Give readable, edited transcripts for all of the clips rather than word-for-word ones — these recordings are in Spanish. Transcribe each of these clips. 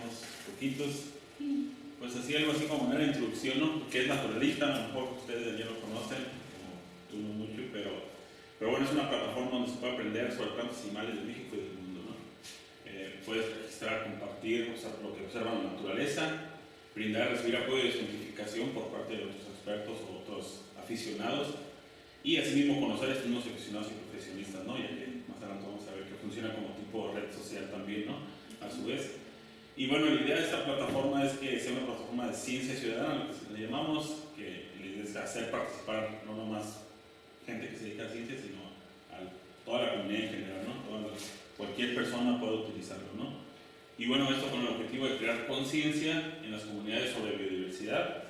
unos poquitos. Pues así, algo así como manera de introducción, ¿no? Que es naturalista, a lo mejor ustedes ya lo conocen, como tú no mucho, pero bueno, es una plataforma donde se puede aprender sobre plantas y animales de México y del mundo, ¿no? Puedes registrar, compartir, o sea, lo que observan en la naturaleza, brindar, recibir apoyo de cientificación por parte de otros expertos o otros aficionados, y asimismo conocer a unos aficionados y profesionistas, ¿no? Ya que más adelante vamos a ver que funciona como tipo red social también, ¿no? A su vez. Y bueno, la idea de esta plataforma es que sea una plataforma de ciencia ciudadana, lo que le llamamos, que la idea es hacer participar no nomás gente que se dedica a ciencia, sino a toda la comunidad en general, ¿no? Cualquier persona puede utilizarlo, ¿no? Y bueno, esto con el objetivo de crear conciencia en las comunidades sobre biodiversidad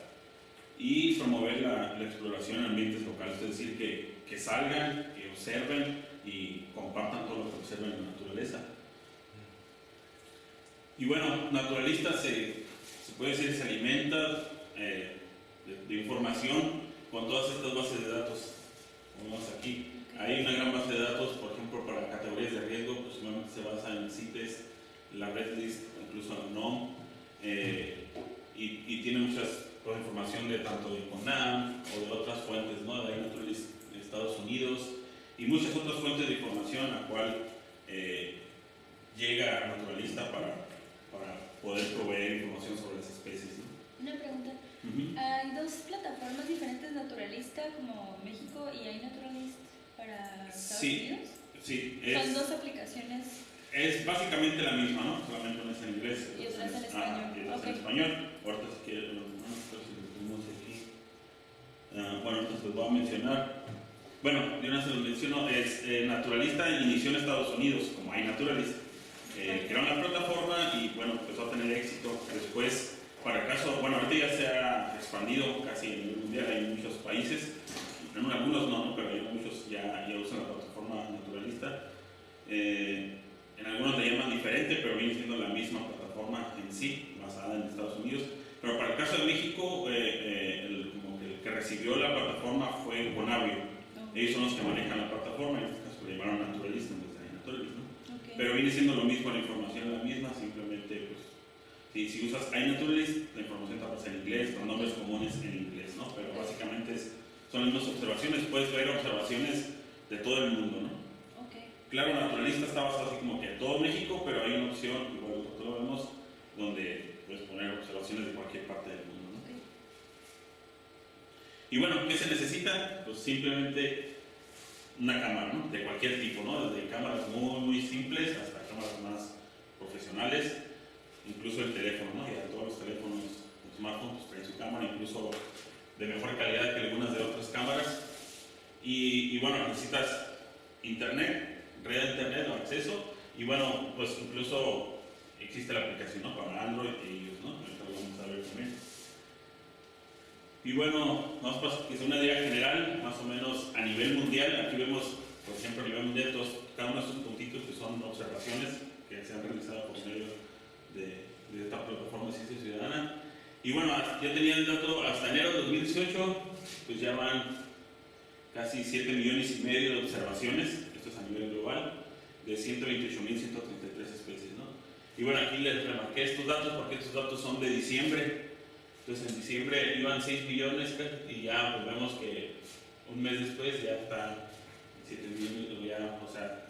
y promover la exploración en ambientes locales, es decir, que salgan, que observen y compartan todo lo que observen en la naturaleza. Y bueno, naturalista se puede decir, se alimenta de información con todas estas bases de datos, como vemos aquí. Hay una gran base de datos, por ejemplo, para categorías de riesgo, pues normalmente se basa en CITES, la Redlist, incluso en la NOM, y tiene muchas información de tanto de CONAM o de otras fuentes, ¿no? De iNaturalist de Estados Unidos y muchas otras fuentes de información a la cual llega a naturalista para poder proveer información sobre las especies, ¿no? Una pregunta. Hay dos plataformas diferentes, Naturalista como México y iNaturalist para Estados Unidos. Sí, son dos aplicaciones. Es básicamente la misma, ¿no? Solamente una es en inglés y otra es en español. Y otra es en español. Ahorita si quieren, si lo tenemos aquí. Bueno, entonces les voy a mencionar. Bueno, yo no se los menciono, es Naturalista inició en Estados Unidos como iNaturalist. Creó una plataforma y bueno, empezó a tener éxito. Después, para el caso, bueno, ahorita ya se ha expandido casi en el mundial, hay muchos países, en algunos no, pero hay muchos ya usan la plataforma Naturalista. En algunos le llaman diferente, pero viene siendo la misma plataforma en sí, basada en Estados Unidos. Pero para el caso de México, como que el que recibió la plataforma fue Conavio. Ellos son los que manejan la plataforma, en este caso le llamaron Naturalista en vez de iNaturalist, ¿no? Pero viene siendo lo mismo, la información es la misma, simplemente pues si usas iNaturalist, la información está en inglés, con nombres comunes en inglés, ¿no? Pero básicamente son las mismas observaciones, puedes ver observaciones de todo el mundo, ¿no? Claro, Naturalista está basado así como que en todo México, pero hay una opción, igual nosotros lo vemos, donde puedes poner observaciones de cualquier parte del mundo, ¿no? Y bueno, ¿qué se necesita? Pues simplemente una cámara, ¿no? De cualquier tipo, ¿no? Desde cámaras muy simples hasta cámaras más profesionales, incluso el teléfono, ¿no? Ya todos los teléfonos, los smartphones, pues, traen su cámara, incluso de mejor calidad que algunas de otras cámaras. Y bueno, necesitas internet, red de internet o acceso, y bueno, pues incluso existe la aplicación, ¿no? Para Android y iOS, ¿no? Ahorita lo vamos a ver también. Y bueno, vamos a hacer una idea general, más o menos a nivel mundial. Aquí vemos, por ejemplo, a nivel mundial, cada uno de estos puntitos que son observaciones que se han realizado por medio de esta plataforma de ciencia ciudadana. Y bueno, yo tenía el dato hasta enero de 2018, pues ya van casi 7,5 millones de observaciones, esto es a nivel global, de 128,133 especies, ¿no? Y bueno, aquí les remarqué estos datos porque estos datos son de diciembre. Entonces en diciembre iban 6 millones y ya pues vemos que un mes después ya está 7 millones, ya, o sea,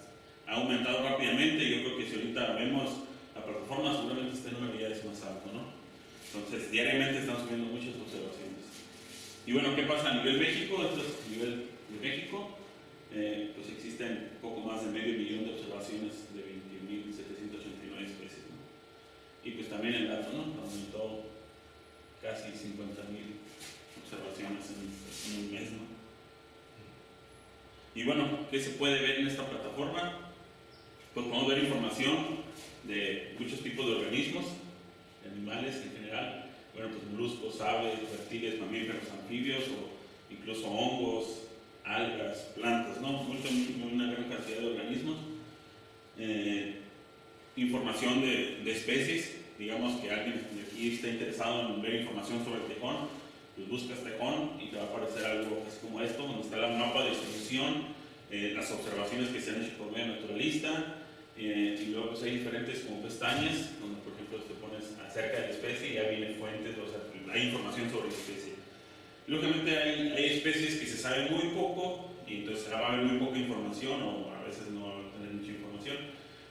ha aumentado rápidamente. Y yo creo que si ahorita vemos la plataforma, seguramente este número ya es más alto, ¿no? Entonces diariamente están subiendo muchas observaciones. Y bueno, ¿qué pasa a nivel México? Esto es a nivel de México. Pues existen poco más de medio millón de observaciones de 21,789 especies, ¿no? Y pues también el dato, ¿no? Aumentó casi 50,000 observaciones en un mes, ¿no? Y bueno, ¿qué se puede ver en esta plataforma? Pues podemos ver información de muchos tipos de organismos, de animales en general, bueno, pues moluscos, aves, reptiles, mamíferos, anfibios o incluso hongos, algas, plantas, ¿no? Una gran cantidad de organismos. Información de especies. Digamos que alguien de aquí está interesado en ver información sobre el tejón, pues buscas tejón y te va a aparecer algo así como esto, donde está el mapa de distribución, las observaciones que se han hecho por medio naturalista, y luego pues hay diferentes como pestañas, donde por ejemplo te pones acerca de la especie, ya viene fuentes, o sea, hay información sobre la especie. Lógicamente hay especies que se sabe muy poco y entonces va a haber muy poca información o a veces no va a tener mucha información,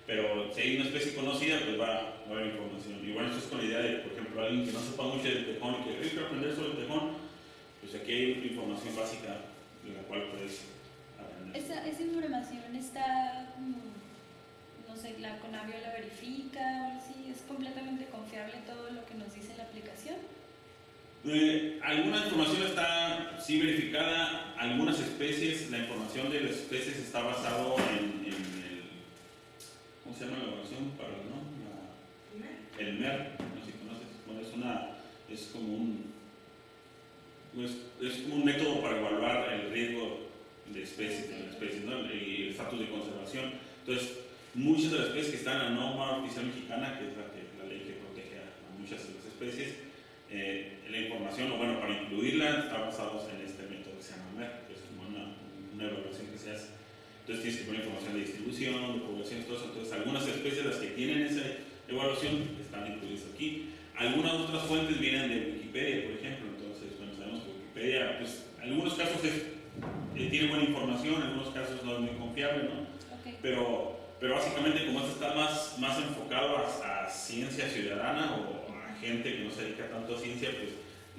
pero si hay una especie conocida, pues va a haber información. Igual esto es con la idea de, por ejemplo, alguien que no sepa mucho del tejón y que quiere aprender sobre el tejón, pues aquí hay información básica de la cual puedes aprender. ¿Esa información está como, no sé, la Conavio la verifica o algo así? ¿Es completamente confiable todo lo que nos dice la aplicación? Alguna información está sí verificada, algunas especies, la información de las especies está basado en el, ¿cómo se llama la evaluación para el no? El MER, no sé si conoces, bueno, es como un método para evaluar el riesgo de especies, ¿no? Y el estatus de conservación. Entonces, muchas de las especies que están en la norma oficial mexicana, que es la ley que protege a muchas de las especies, la información, o bueno, para incluirla, está basada en este método que se llama MER, que es como una evaluación que se hace. Entonces tienes que poner información de distribución, de población, todo eso. Entonces algunas especies, las que tienen esa evaluación, están incluidas aquí. Algunas otras fuentes vienen de Wikipedia, por ejemplo. Entonces, bueno, sabemos que Wikipedia, pues, en algunos casos tiene buena información, en algunos casos no es muy confiable, ¿no? Okay. Pero básicamente, como esto está más enfocado a ciencia ciudadana o gente que no se dedica tanto a ciencia, pues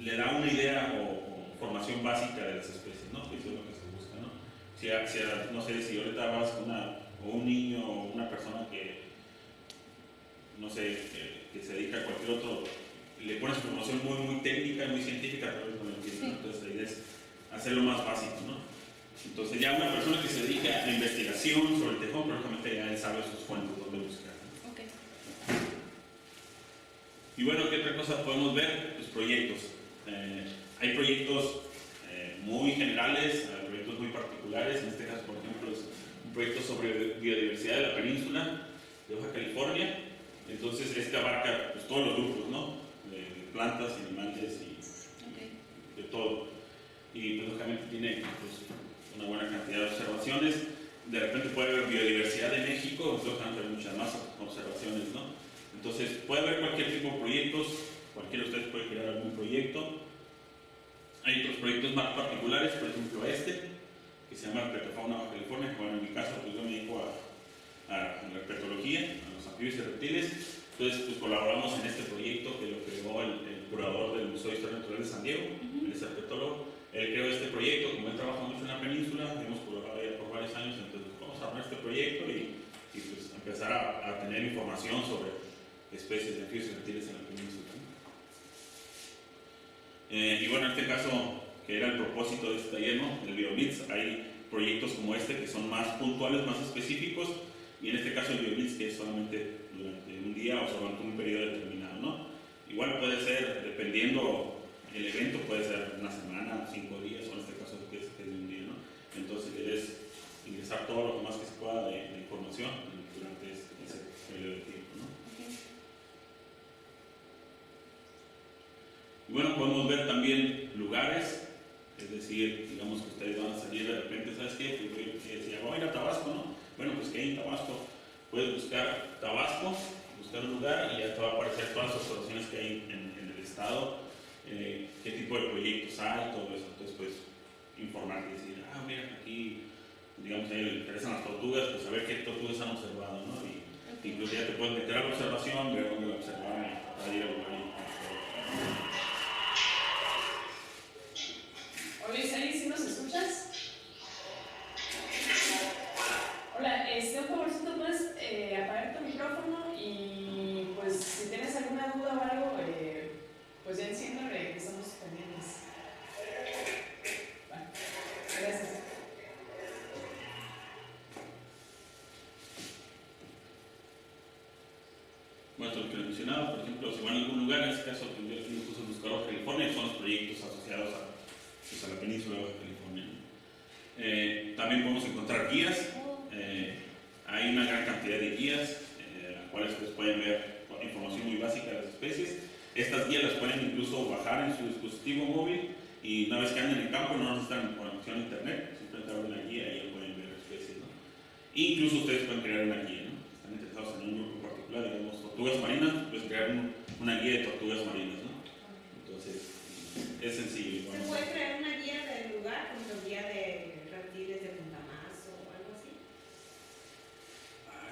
le da una idea o formación básica de las especies, ¿no? Eso es lo que se busca, ¿no? No sé, si ahorita vas con un niño o una persona que, no sé, que se dedica a cualquier otro, le pones información muy técnica, muy científica, pero no lo entiende, ¿no? Entonces la idea es hacerlo más básico, ¿no? Entonces ya una persona que se dedica a investigación sobre el tejón, lógicamente ya él sabe sus fuentes, dónde buscar, ¿no? Okay. Y bueno, ¿qué otra cosa podemos ver? Los proyectos. Hay proyectos muy generales, hay proyectos muy particulares. En este caso, por ejemplo, es un proyecto sobre biodiversidad de la península de Baja California. Entonces, este abarca pues, todos los grupos, ¿no? De plantas, animales y de todo. Y pues, lógicamente tiene pues, una buena cantidad de observaciones. De repente puede haber biodiversidad de México, entonces van a haber muchas más observaciones, ¿no? Entonces, puede haber cualquier tipo de proyectos, cualquiera de ustedes puede crear algún proyecto. Hay otros proyectos más particulares, por ejemplo que se llama Herpetofauna Baja California, que bueno, en mi caso pues yo me dedico a la herpetología, a los anfibios y reptiles. Entonces, pues colaboramos en este proyecto que lo creó el curador del Museo de Historia Natural de San Diego, él es herpetólogo. Él creó este proyecto, como él trabaja mucho en la península, hemos colaborado ya por varios años, entonces vamos a armar este proyecto y pues empezar a tener información sobre especies de anfibios y reptiles en la península. Y bueno, en este caso, que era el propósito de este taller, ¿no? Del BioBlitz, hay proyectos como este que son más puntuales, más específicos, y en este caso el BioBlitz que es solamente durante un día o durante un periodo determinado, ¿no? Igual puede ser, dependiendo el evento, puede ser una semana, 5 días, o en este caso que es de un día, ¿no? Entonces quieres ingresar todo lo más que se pueda de información durante ese periodo de tiempo, ¿no? Y bueno, podemos ver también lugares, es decir, digamos que ustedes van a salir de repente, ¿sabes qué? Si voy a ir a Tabasco, ¿no? Bueno, pues que hay en Tabasco, puedes buscar Tabasco, buscar un lugar y ya te va a aparecer todas las observaciones que hay en el estado, qué tipo de proyectos hay, todo eso. Entonces, pues, informar y decir, mira, aquí, digamos, a él le interesan las tortugas, pues saber qué tortugas han observado, ¿no? Y incluso ya te puedes meter a la observación, ver dónde la observaron y tratar de ir al lugar y Hola Iseli, ¿sí nos escuchas? Hola, un favorcito, puedes apagar tu micrófono y pues si tienes alguna duda o algo, pues ya enciéndole que estamos pendientes. Bueno, gracias. Bueno, lo que les mencionaba, por ejemplo, si van a algún lugar, en este caso, yo aquí puse buscar Baja California, son los proyectos asociados a la península de Baja California. También podemos encontrar guías, hay una gran cantidad de guías, las cuales ustedes pueden ver información muy básica de las especies. Estas guías las pueden incluso bajar en su dispositivo móvil y una vez que anden en el campo no necesitan conexión a internet, simplemente abren la guía y ya pueden ver especies, ¿no? Incluso ustedes pueden crear una guía, ¿no? Están interesados en un grupo particular, digamos, tortugas marinas, puedes crear una guía de tortugas marinas, ¿no? Entonces, es sencillo. ¿Se puede crear una guía del lugar, como guía de reptiles de Punta Mazo o algo así?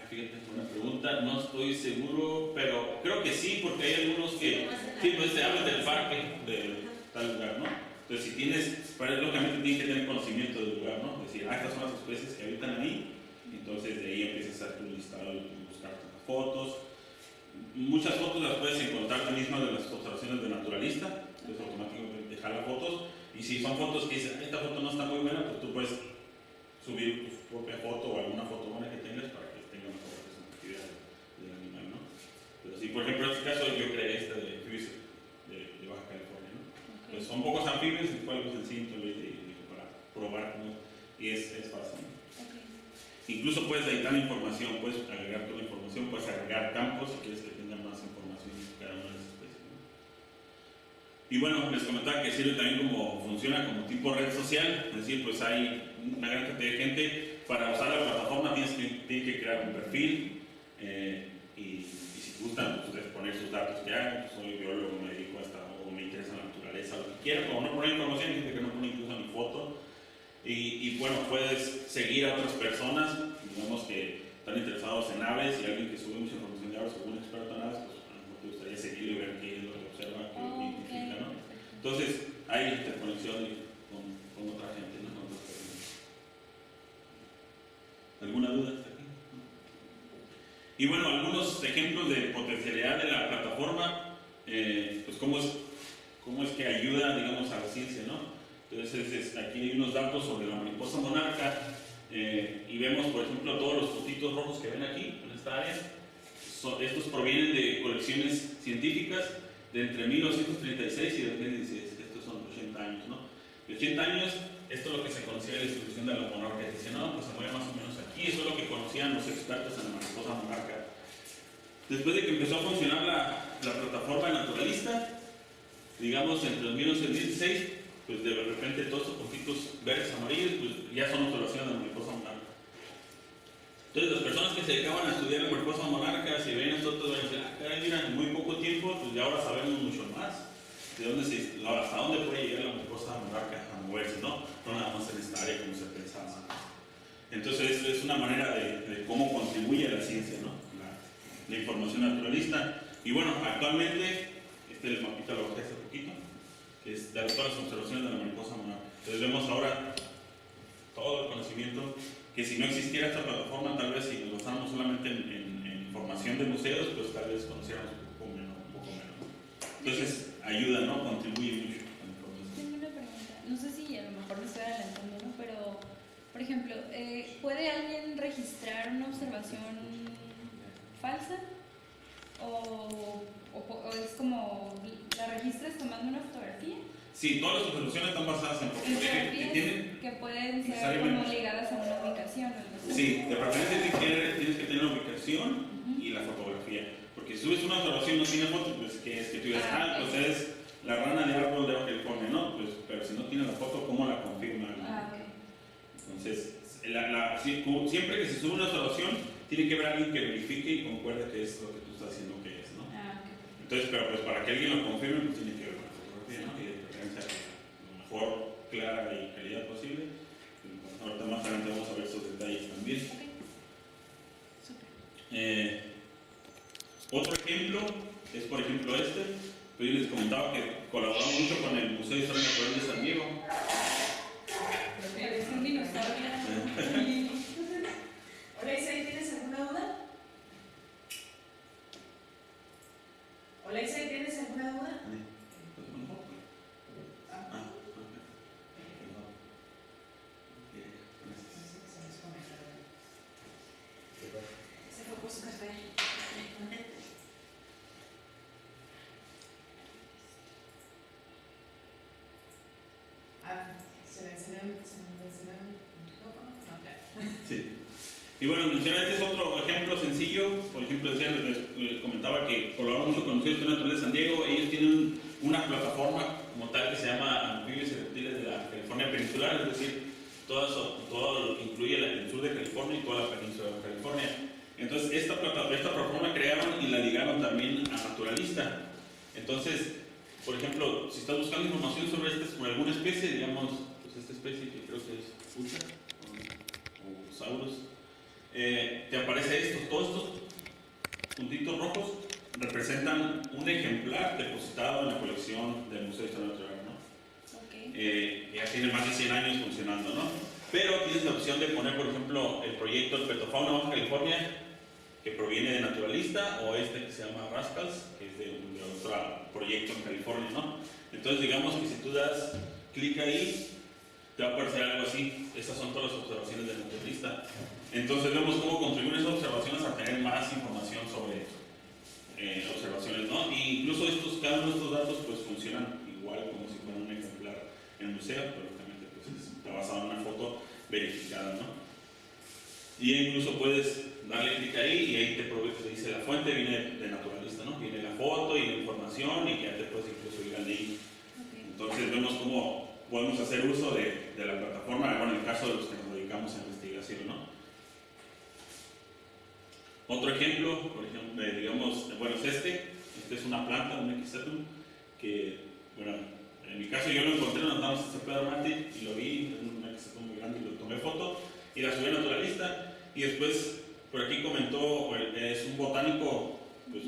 Fíjate, es una pregunta, no estoy seguro, pero creo que sí, porque hay algunos que, sí, pues te hablan del parque, de tal lugar, ¿no? Entonces, si tienes, lógicamente tienes que tener conocimiento del lugar, ¿no? Es decir, estas son las especies que habitan ahí, entonces de ahí empiezas a hacer tu listado y buscar las fotos. Muchas fotos las puedes encontrar tú mismo de las observaciones de naturalista, entonces automáticamente te jala fotos, y si son fotos que dices, esta foto no está muy buena, pues tú puedes subir tu propia foto o alguna foto buena que tengas para que tenga mejor representatividad del animal, ¿no? Pero si, por ejemplo, en este caso yo creé esta de anfibios de Baja California, ¿no? Pues son pocos anfibios y fue algo sencillo tal vez para probar cómo, y es fácil, ¿no? Incluso puedes editar la información, puedes agregar toda la información, puedes agregar campos si quieres que tengan más información de cada una de las especies, ¿no? Y bueno, les comentaba que sirve también funciona como tipo red social, es decir, pues hay una gran cantidad de gente. Para usar la plataforma tienes que crear un perfil y si gustan pues, poner sus datos que hagan, pues, soy biólogo, me dedico a esta, o me interesa la naturaleza, lo que quieran, o no poner información, hay gente que no pone incluso ni foto. Y bueno, puedes seguir a otras personas, digamos que están interesados en aves y alguien que sube mucha información de aves o un experto en aves, pues a lo mejor te gustaría seguirlo y ver qué es lo que observa, qué identifica, ¿no? Entonces hay interconexión con otra gente, ¿no? Con otras personas. ¿Alguna duda hasta aquí? Y bueno, algunos ejemplos de potencialidad de la plataforma, pues cómo es que ayuda, digamos, a la ciencia, ¿no? Entonces, aquí hay unos datos sobre la mariposa monarca y vemos, por ejemplo, todos los puntitos rojos que ven aquí, en esta área. Estos provienen de colecciones científicas de entre 1936 y 2016. Estos son 80 años, ¿no? De 80 años, esto es lo que se conocía de la distribución de la monarca. Dicen, no, pues se mueve más o menos aquí. Eso es lo que conocían los expertos en la mariposa monarca. Después de que empezó a funcionar la plataforma naturalista, digamos, entre 1916, pues de repente todos estos puntitos verdes amarillos pues ya son observaciones de la mariposa monarca. Entonces las personas que se dedicaban a estudiar la mariposa monarca, si ven nosotros van a decir, caray, mira, en muy poco tiempo, pues ya ahora sabemos mucho más de hasta dónde puede llegar la mariposa monarca a moverse, ¿no? No nada más en esta área como se pensaba. Entonces es una manera de cómo contribuye a la ciencia, ¿no? La información naturalista. Y bueno, actualmente, el mapita lo bajé hace poquito, es de todas las observaciones de la mariposa monarca. Entonces vemos ahora todo el conocimiento que si no existiera esta plataforma, tal vez si nos basáramos solamente en información de museos, pues tal vez conociéramos un poco menos. Entonces ayuda, ¿no? Contribuye mucho a la información. Tengo una pregunta, no sé si a lo mejor me estoy adelantando, ¿no? Pero, por ejemplo, ¿puede alguien registrar una observación falsa? ¿O es como la registras tomando una fotografía? Sí, todas las observaciones están basadas en fotografías que pueden ser como ligadas a una ubicación. ¿No? Sí, de preferencia tienes que tener la ubicación y la fotografía. Porque si subes una observación y no tiene foto, pues que es que tú digas, pues es la rana de árbol de Baja California, ¿no? Pues, pero si no tiene la foto, ¿cómo la confirma? Okay. Entonces, siempre que se sube una observación, tiene que haber alguien que verifique y concuerde que es lo que tú estás diciendo que es, ¿no? Okay. Entonces, pero pues para que alguien lo confirme, pues tiene que haber una fotografía, ¿no? Y de preferencia lo mejor clara y calidad posible. Ahorita más adelante vamos a ver esos detalles también. Okay. Super. Otro ejemplo es, por ejemplo, yo les comentaba que colaboramos mucho con el Museo de Historia Natural de San Diego. Es un dinosaurio. Hola Isaí, ¿tienes alguna duda? Hola Isaí, ¿tienes alguna duda? Se fue por su café. ¿Se le enseñó el micrófono? Sí. Y bueno, este es otro ejemplo sencillo. Por ejemplo, les comentaba que colaboramos mucho con el Museo de Historia Natural de San Diego. Ellos tienen una plataforma como tal que se llama Anfibios y Reptiles de la California Peninsular, es decir, todo incluye el sur de California y toda la península de California. Entonces, esta plataforma crearon y la ligaron también a Naturalista. Entonces, por ejemplo, si estás buscando información sobre alguna especie, digamos, pues esta especie que creo que es Usa o Saurus, te aparece esto. Todos estos puntitos rojos representan un ejemplar depositado en la colección del Museo de Historia Natural, ¿no? Ok. Ya tiene más de 100 años funcionando, ¿no? Pero tienes la opción de poner, por ejemplo, el proyecto Herpetofauna Baja California, que proviene de Naturalista, o este que se llama Rascals, que es de otro proyecto en California, ¿no? Entonces, digamos que si tú das clic ahí, te va a aparecer algo así. Esas son todas las observaciones de Naturalista. Entonces, vemos cómo contribuyen esas observaciones a tener más información sobre observaciones, ¿no? E incluso cada uno de estos datos pues funcionan igual como si fuera un ejemplar en el museo, pero obviamente pues está basado en una foto verificada, ¿no? Y incluso puedes darle clic ahí y ahí te dice la fuente viene de Naturalista, ¿no? Viene la foto y la información y ya te puedes incluso ir al link. Okay. Entonces vemos cómo podemos hacer uso de la plataforma, bueno, en el caso de los que nos dedicamos a investigación, ¿no? Otro ejemplo, por ejemplo, digamos, bueno, es este es una planta, un Equisetum, que, bueno, en mi caso yo lo encontré, nos andamos a Pedro Martí y lo vi, es un Equisetum muy grande y lo tomé foto y la subí a Naturalista, y después por aquí comentó, es un botánico pues,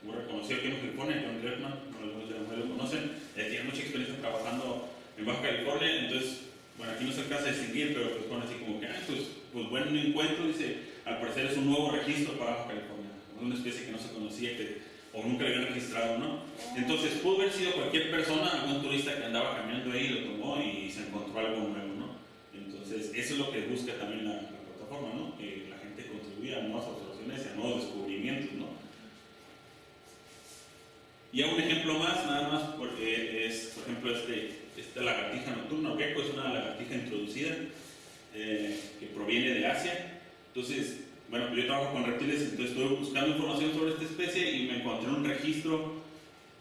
muy reconocido aquí en California, John Gretman, algunos de los lo conocen, tiene mucha experiencia trabajando en Baja California, entonces, bueno, aquí no se alcanza a distinguir, pero pues pone así como que, pues buen encuentro, dice, al parecer es un nuevo registro para Baja California, una especie que no se conocía o nunca le habían registrado, ¿no? Entonces pudo haber sido cualquier persona, algún turista que andaba caminando ahí, lo tomó y se encontró algo nuevo, ¿no? Entonces eso es lo que busca también la plataforma, ¿no? Que la gente contribuya a nuevas observaciones y a nuevos descubrimientos, ¿no? Y a un ejemplo más, nada más, porque es, por ejemplo, esta lagartija nocturna, o gecko, es una lagartija introducida que proviene de Asia. Entonces, bueno, yo trabajo con reptiles, entonces estoy buscando información sobre esta especie y me encontré un registro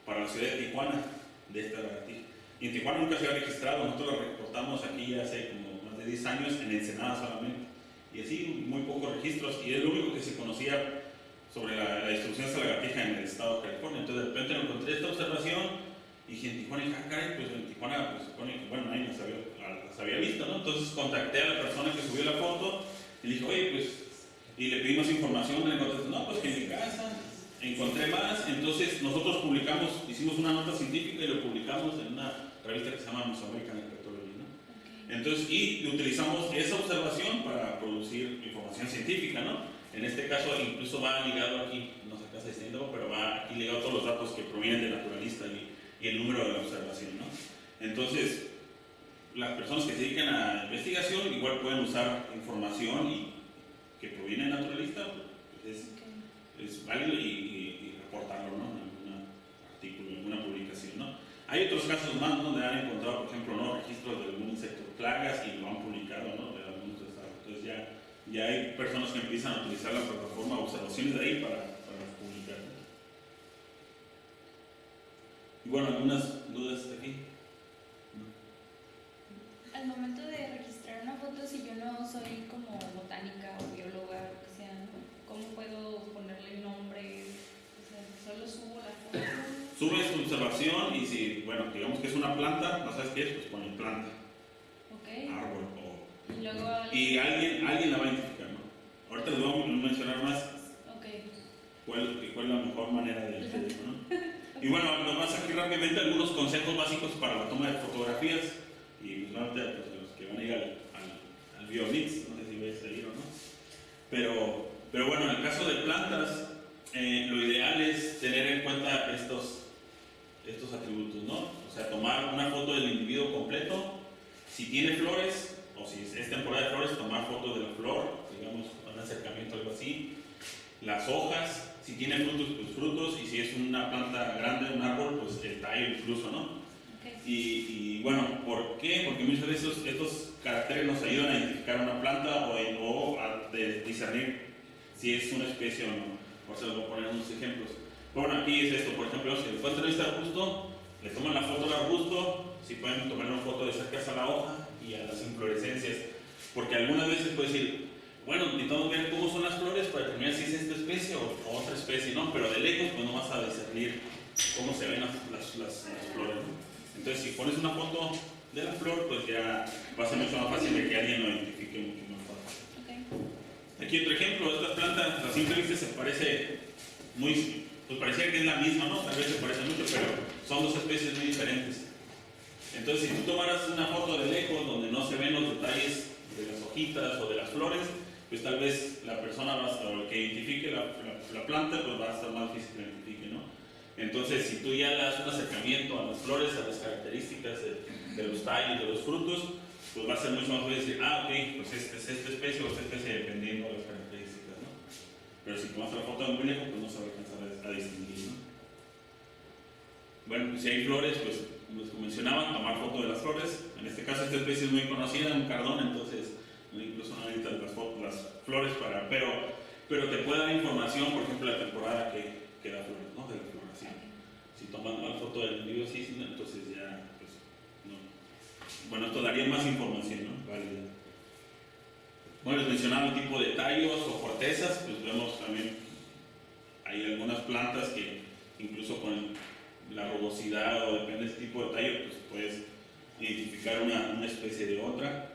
para la ciudad de Tijuana de esta lagartija. Y en Tijuana nunca se ha registrado, nosotros la reportamos aquí ya hace como más de 10 años, en Ensenada solamente. Y así, muy pocos registros, y es lo único que se conocía sobre la distribución de esta lagartija en el estado de California. Entonces, de repente encontré esta observación y dije, en Tijuana, y caray, pues en Tijuana, pues supone que, bueno, nadie las había visto, ¿no? Entonces contacté a la persona que subió la foto y le dije, oye, pues, y le pedimos información, le contestó, no, pues que en mi casa encontré más. Entonces nosotros hicimos una nota científica y lo publicamos en una revista que se llama Mesoamerican Herpetology, ¿no? Okay. Entonces, y utilizamos esa observación para producir información científica, ¿no? En este caso incluso va ligado aquí, no se casa diciendo, pero va aquí ligado todos los datos que provienen de Naturalista y el número de la observación, ¿no? Entonces, las personas que se dedican a investigación igual pueden usar información que proviene de Naturalista, pues es válido y reportarlo, ¿no? En algún artículo, en alguna publicación, ¿no? Hay otros casos más, ¿no? Donde han encontrado, por ejemplo, ¿no? Registros de algún insecto, plagas, y lo han publicado, ¿no? De algunos estados. Entonces ya hay personas que empiezan a utilizar la plataforma observaciones de ahí para publicar, ¿no? Y bueno, ¿algunas dudas de aquí? Al momento de registrar una foto, si yo no soy como botánica o bióloga o lo que sea, ¿no? ¿Cómo puedo ponerle el nombre? O sea, solo subo la foto. Subes tu observación y si, bueno, digamos que es una planta, no sabes qué es, pues pones planta, árbol Y luego y alguien la va a identificar, ¿no? Ahorita les voy a mencionar más cuál es la mejor manera de hacerlo, ¿no? Y bueno, nomás aquí rápidamente algunos consejos básicos para la toma de fotografías y pues, los que van a ir al BioMix, no sé si ves ahí o no. Pero bueno, en el caso de plantas, lo ideal es tener en cuenta estos atributos, ¿no? O sea, tomar una foto del individuo completo. Si tiene flores, o si es temporada de flores, tomar fotos de la flor, digamos, un acercamiento, algo así. Las hojas, si tiene frutos, pues frutos, y si es una planta grande, un árbol, pues el tallo incluso, ¿no? Y bueno, ¿por qué? Porque muchas veces estos caracteres nos ayudan a identificar una planta o a discernir si es una especie o no. Por eso les voy a poner unos ejemplos. Bueno, aquí es esto, por ejemplo, si después de este arbusto, le toman la foto al arbusto, si pueden tomar una foto de cerca a la hoja y a las inflorescencias, porque algunas veces puede decir, bueno, necesitamos ver cómo son las flores para determinar si es esta especie o otra especie, ¿no? Pero de lejos pues no vas a discernir cómo se ven las flores, ¿no? Entonces, si pones una foto de la flor, pues ya va a ser mucho más fácil de que alguien lo identifique mucho más fácil. Ok. Aquí otro ejemplo, esta planta, a simple vista se parece muy, pues parecía que es la misma, ¿no? Tal vez se parece mucho, pero son dos especies muy diferentes. Entonces, si tú tomaras una foto de lejos donde no se ven los detalles de las hojitas o de las flores, pues tal vez la persona o el que identifique la planta, pues va a estar más difícil que la identifique, ¿no? Entonces, si tú ya le das un acercamiento a las flores, a las características de los tallos, de los frutos, pues va a ser mucho más fácil decir, ah, ok, pues es esta especie o esta especie dependiendo de las características, ¿no? Pero si tomas la foto de muy lejos, pues no se va a alcanzar a distinguir, ¿no? Bueno, pues si hay flores, pues como les mencionaba, tomar foto de las flores. En este caso, esta especie es muy conocida, un cardón, entonces incluso no necesitas las flores para, pero te puede dar información, por ejemplo, la temporada que da flores, ¿no? De la floración. Si tomas mal foto del individuo cisne, entonces ya, pues, no. Bueno, esto daría más información, ¿no? Válida. Bueno, les mencionaba el tipo de tallos o cortezas, pues vemos también, hay algunas plantas que incluso con la rugosidad o depende del tipo de tallo, pues puedes identificar una especie de otra.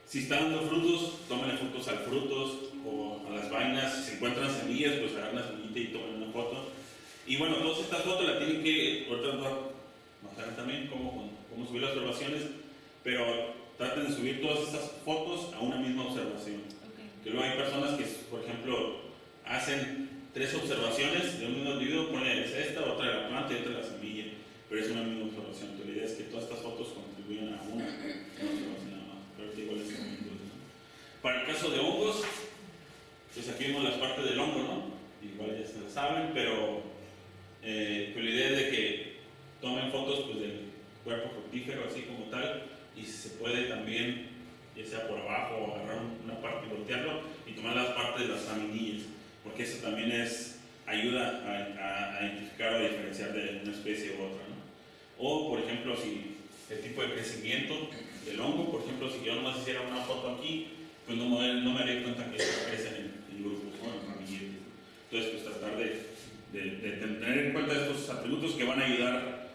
Si está dando frutos, tómenle fotos al frutos o a las vainas. Si se encuentran semillas, pues agarren una semillita y tomen una foto. Y bueno, todas estas fotos las tienen que, ahorita nos harán también cómo subir las observaciones, pero traten de subir todas estas fotos a una misma observación. Okay. Que luego hay personas que, por ejemplo, hacen 3 observaciones de un mismo individuo, ponen es esta, otra de la planta y otra de la semilla, pero es una misma observación. Entonces, la idea es que todas estas fotos contribuyan a una observación nada más, pero igual es ¿no? Para el caso de hongos, pues aquí vemos las partes del hongo, ¿no? Igual ya se lo saben, pero pues la idea es de que tomen fotos pues, del cuerpo fructífero, así como tal, y si se puede también, ya sea por abajo o agarrar una parte y voltearlo y tomar las partes de las laminillas, porque eso también ayuda a identificar o a diferenciar de una especie u otra, ¿no? O, por ejemplo, si el tipo de crecimiento del hongo, por ejemplo, si yo nomás hiciera una foto aquí, pues no me daría cuenta que crecen en grupos, ¿no? En ramilletes. Entonces, pues tratar de tener en cuenta estos atributos que van a ayudar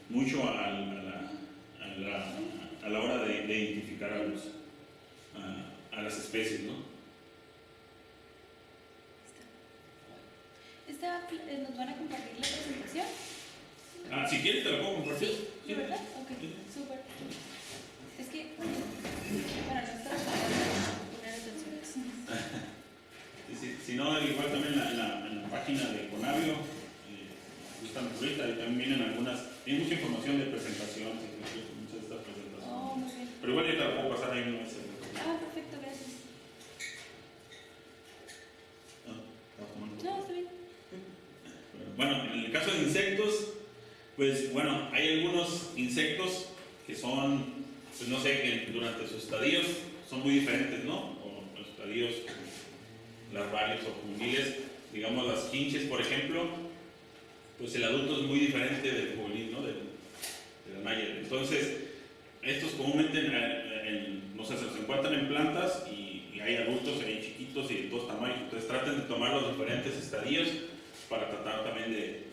mucho a la hora de identificar a las especies, ¿no? ¿Nos van a compartir la presentación? Si quieres te la puedo compartir. Sí, ¿de verdad? Ok, súper. Es que para no estar poner atención. Si no, igual también en la página de Conavio, están ahorita y también vienen algunas, hay mucha información de presentación, muchas de estas presentaciones. Oh, muy bien. Pero igual yo te la puedo pasar ahí en ese. Perfecto, gracias. No, está bien. Bueno, en el caso de insectos, pues bueno, hay algunos insectos que son, pues no sé, que durante sus estadios son muy diferentes, ¿no? O los estadios larvales o juveniles, digamos las quinches, por ejemplo, pues el adulto es muy diferente del juvenil, ¿no? De la malla. Entonces, estos comúnmente, no sé, se los encuentran en plantas y hay adultos, hay chiquitos y de todos tamaños. Entonces, traten de tomar los diferentes estadios para tratar también de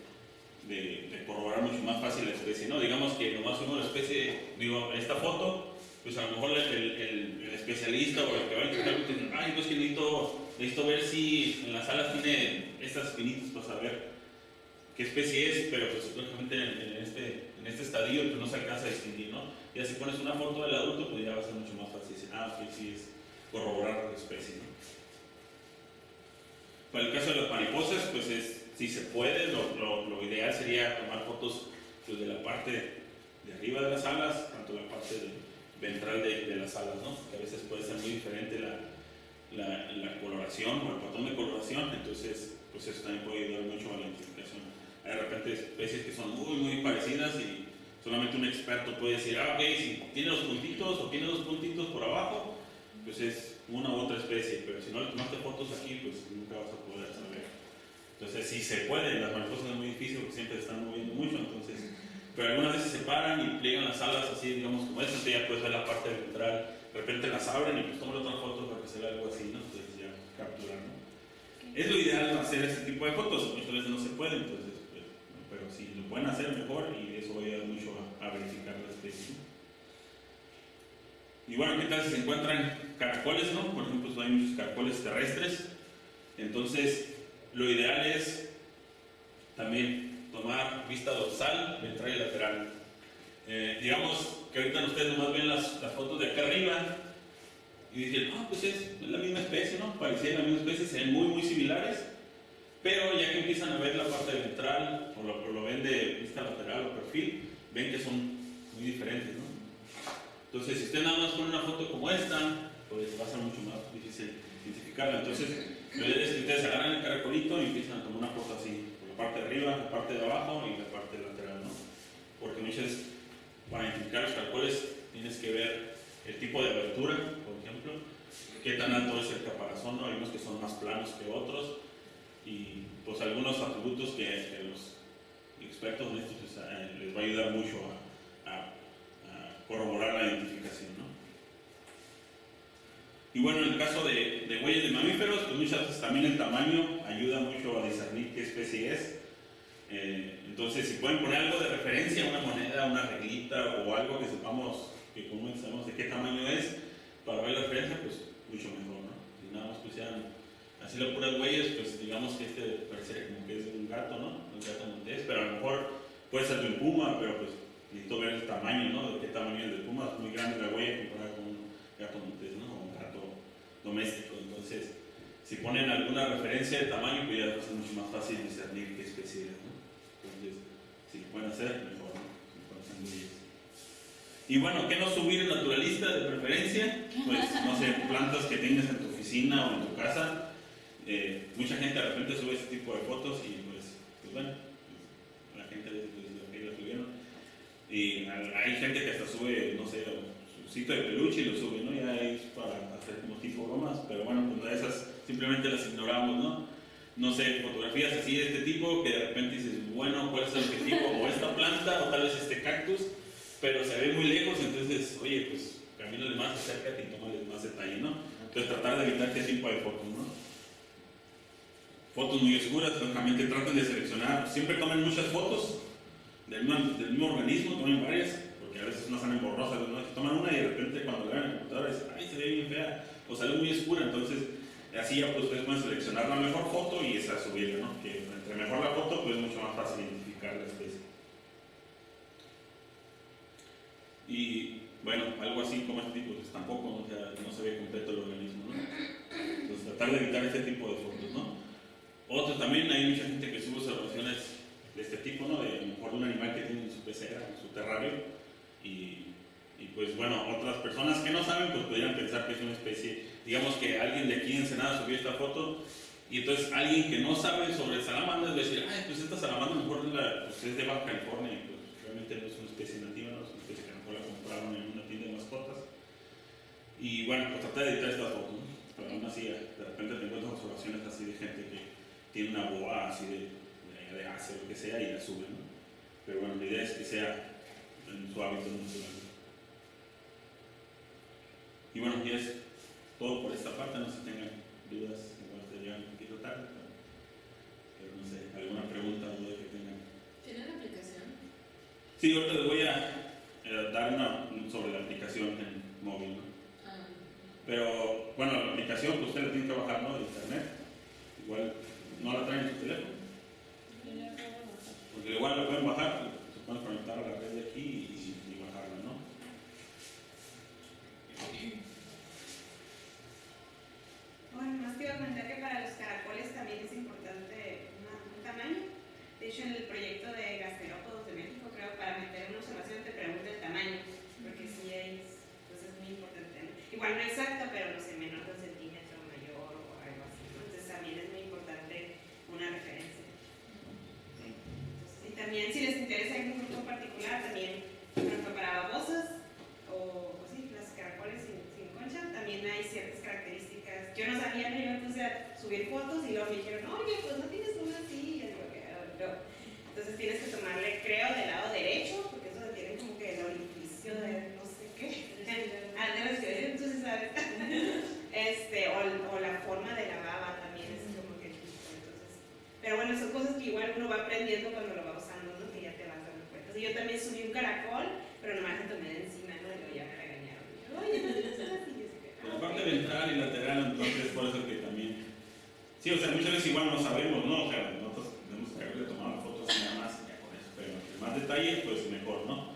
corroborar mucho más fácil la especie, ¿no? Digamos que nomás uno la especie, digo, esta foto, pues a lo mejor el especialista o el que va a intentar, dice, ay, pues que necesito ver si en las alas tiene estas espinitas para saber qué especie es, pero pues lógicamente en este estadio pues no se alcanza a distinguir, ¿no? Ya si pones una foto del adulto, pues ya va a ser mucho más fácil decir, ok, sí es corroborar la especie, ¿no? Para el caso de las mariposas, pues si se puede, lo ideal sería tomar fotos pues, de la parte de arriba de las alas, tanto la parte ventral de las alas, ¿no? Que a veces puede ser muy diferente la coloración o el patrón de coloración, entonces pues eso también puede ayudar mucho a la identificación. Hay de repente especies que son muy muy parecidas y solamente un experto puede decir, ok, si tiene los puntitos o tiene 2 puntitos por abajo, pues es una u otra especie, pero si no le tomaste fotos aquí, pues nunca vas a poder saber. Entonces, si se puede, las mariposas es muy difícil porque siempre se están moviendo mucho, entonces, pero algunas veces se paran y pliegan las alas así, digamos, como esta, ya puedes ver la parte ventral, de repente las abren y pues toman otra foto para que se vea algo así, ¿no? Entonces ya capturar, ¿no? Es lo ideal hacer este tipo de fotos, muchas veces no se puede, entonces, pues, pero si lo pueden hacer mejor y eso va a ayudar mucho a verificar la especie, ¿no? Y bueno, ¿qué tal si se encuentran caracoles, no? Por ejemplo, hay muchos caracoles terrestres, entonces lo ideal es también tomar vista dorsal, ventral y lateral. Digamos que ahorita ustedes nomás ven las fotos de acá arriba y dicen, pues es la misma especie, ¿no? Parecían la misma especie, se ven muy similares, pero ya que empiezan a ver la parte ventral o lo ven de vista lateral o perfil, ven que son muy diferentes, ¿no? Entonces, si usted nada más pone una foto como esta, pues va a ser mucho más difícil identificarla. Entonces, lo ideal es que ustedes agarran el caracolito y empiezan a tomar una foto así, por la parte de arriba, la parte de abajo y la parte lateral, ¿no? Porque muchas veces, para identificar los caracoles, tienes que ver el tipo de abertura, por ejemplo, qué tan alto es el caparazón, ¿no? Hay unos que son más planos que otros, y pues algunos atributos que los expertos en esto pues, les va a ayudar mucho a corroborar la identificación, ¿no? Y bueno, en el caso de huellas de mamíferos, pues muchas veces también el tamaño ayuda mucho a discernir qué especie es. Entonces, si pueden poner algo de referencia, una moneda, una reglita o algo que sepamos, que comúnmente sabemos de qué tamaño es, para ver la referencia, pues mucho mejor, ¿no? Si nada más pusieran así las puras huellas, pues digamos que este parece como que es un gato, ¿no? Un gato montés, pero a lo mejor puede ser de un puma, pero pues necesito ver el tamaño, ¿no? De qué tamaño es el del puma, es muy grande la huella comparada con un gato montés, ¿no? O un gato doméstico. Entonces, si ponen alguna referencia de tamaño, pues ya va a ser mucho más fácil discernir qué especie es, ¿no? Entonces, si lo pueden hacer, mejor, ¿no? Si pueden hacer huellas. Y bueno, ¿qué no subir en naturalista de preferencia? Pues, no sé, plantas que tengas en tu oficina o en tu casa. Mucha gente de repente sube ese tipo de fotos y pues bueno, pues, la gente les la subieron. Y hay gente que hasta sube, no sé, su sitio de peluche y lo sube, ¿no? Ya es para hacer como tipo bromas, pero bueno, pues esas simplemente las ignoramos, ¿no? No sé, fotografías así de este tipo que de repente dices, bueno, ¿cuál es el objetivo? O esta planta o tal vez este cactus, pero se ve muy lejos, entonces, oye, pues camínale más, acércate y tómale más detalle, ¿no? Entonces tratar de evitar este tipo de fotos, ¿no? Fotos muy oscuras, lógicamente traten de seleccionar, siempre tomen muchas fotos del mismo organismo, tomen varias, porque a veces unas salen borrosas, ¿no? Toman una y de repente cuando la ven en el computador es, ay, se ve bien fea, o sale muy oscura, entonces así ya pues ustedes pueden seleccionar la mejor foto y esa subirla, ¿no? Que entre mejor la foto, pues es mucho más fácil identificar la especie. Y bueno, algo así como este tipo, pues tampoco, o sea, no se ve completo el organismo, ¿no? Entonces tratar de evitar este tipo de fotos, ¿no? Otros también, hay mucha gente que sube observaciones de este tipo, ¿no? De a lo mejor un animal que tiene en su pecera, en su terrario, y pues bueno, otras personas que no saben, pues podrían pensar que es una especie, digamos que alguien de aquí en Ensenada subió esta foto, y entonces alguien que no sabe sobre salamandras va a decir, ay, pues esta salamandra a lo mejor es de Baja California, y pues realmente no es una especie nativa, no es una especie que a lo mejor la compraron en una tienda de mascotas. Y bueno, pues tratar de editar estas fotos, ¿no? Pero aún así, de repente te encuentras observaciones así de gente que tiene una boa así de Asia o lo que sea y la sube, ¿no? Pero bueno, la idea es que sea en su hábito natural. Y bueno, ya es todo por esta parte, no sé si tengan dudas, igual te llegan un poquito tarde, pero no sé, alguna pregunta o duda que tengan. ¿Tienen aplicación? Sí, ahorita les voy a dar una sobre la aplicación en móvil, ¿no? Pero bueno, la aplicación pues usted la tiene que bajar, ¿no? De internet, igual no la traen en su teléfono, porque igual la pueden bajar, se pueden conectar a la red de aquí y bajarla, ¿no? Bueno, más te iba a comentar que para los caracoles también es importante un tamaño. De hecho, en el proyecto de Gasterópodos de México, creo, para meter una observación te pregunta el tamaño, porque sí pues es muy importante, ¿no? Igual no exacto, pero no sé, menor de un centímetro, mayor o algo así, ¿no? Entonces también es muy importante una referencia. ¿Sí? Entonces, y también si les interesa algún grupo en particular, también, por ejemplo, para babosas o sí, las caracoles sin concha, también hay ciertas características. Yo no sabía, ¿no? Yo me puse a subir fotos y luego me dijeron, oye, pues no tienes una así. Y yo digo, no. Entonces tienes que tomarle, creo, del lado derecho, porque eso tiene como que el orificio de no sé qué. Entonces, ¿sabes? O la forma de la baba también es como que entonces, pero bueno, son cosas que igual uno va aprendiendo cuando lo va usando Sí, o sea, muchas veces igual no sabemos, ¿no? O sea, nosotros tenemos que haberle tomado la foto así nada más y ya con eso, pero entre más detalles, pues mejor, ¿no?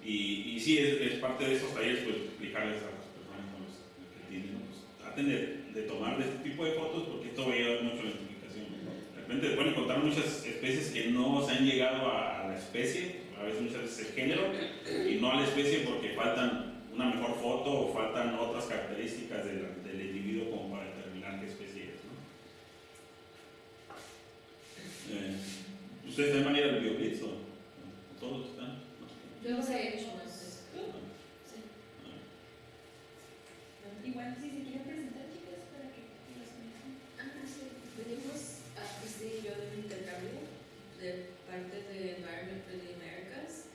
Y sí, es parte de esos talleres, pues explicarles a las personas con los que tienen, pues traten de tomar de este tipo de fotos porque esto va a ayudar mucho a la identificación, ¿no? De repente te pueden encontrar muchas especies que no se han llegado a la especie, a veces muchas veces el género, y no a la especie porque faltan una mejor foto o faltan otras características del individuo como para determinar qué especie es, ¿no? ¿Ustedes tienen manera de BioBlitz o todos están? Yo los he hecho antes. Sí. Igual si se quieren presentar, chicas, para que los conozcan. Sí. Venimos a Cristi y yo de un intercambio de parte de Environment for the Americas.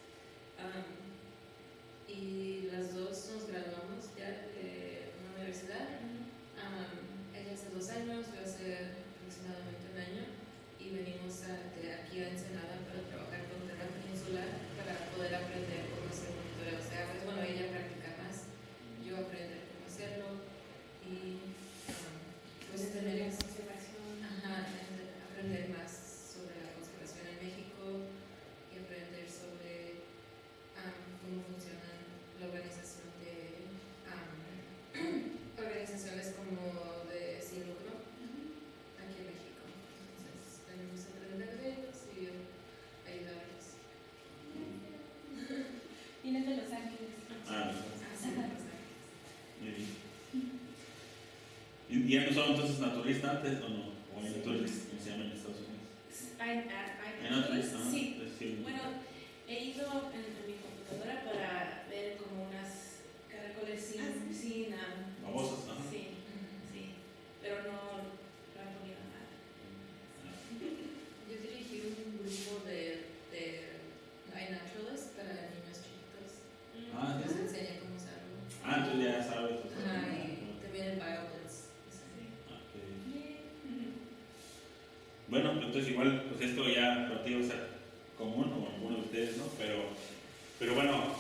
Y las dos nos graduamos ya de una universidad. Ella hace 2 años, yo hace aproximadamente 1 año. Y venimos aquí a Ensenada para trabajar con Terra Peninsular para poder aprender cómo hacer monitoreos de aguas. Bueno, ella practica más, yo aprender cómo hacerlo y pues tener aprender más sobre la conservación en México y aprender sobre cómo funcionan la organización de organizaciones como de sin lucro aquí en México. Entonces tenemos que aprender de ellos y ayudarlos. Vienes de Los Ángeles. Ah, Sí, muy bien. ¿Y ya no son entonces naturalistas antes o no? ¿O hay naturalistas como se llaman en Estados Unidos? ¿Hay naturalistas? Sí. Sí. Bueno, he ido en mi computadora para ver como unas caracoles sin Babosas, ajá. sí, pero no han ponido nada. Yo dirigí un grupo de iNaturalist para niños chiquitos. Ah, Les sí. enseña cómo usarlo. Entonces ya sabes. Y también el BioBlitz. Bueno, entonces igual, pues esto ya para ti va a ser común, o algunos de ustedes, ¿no? Pero bueno,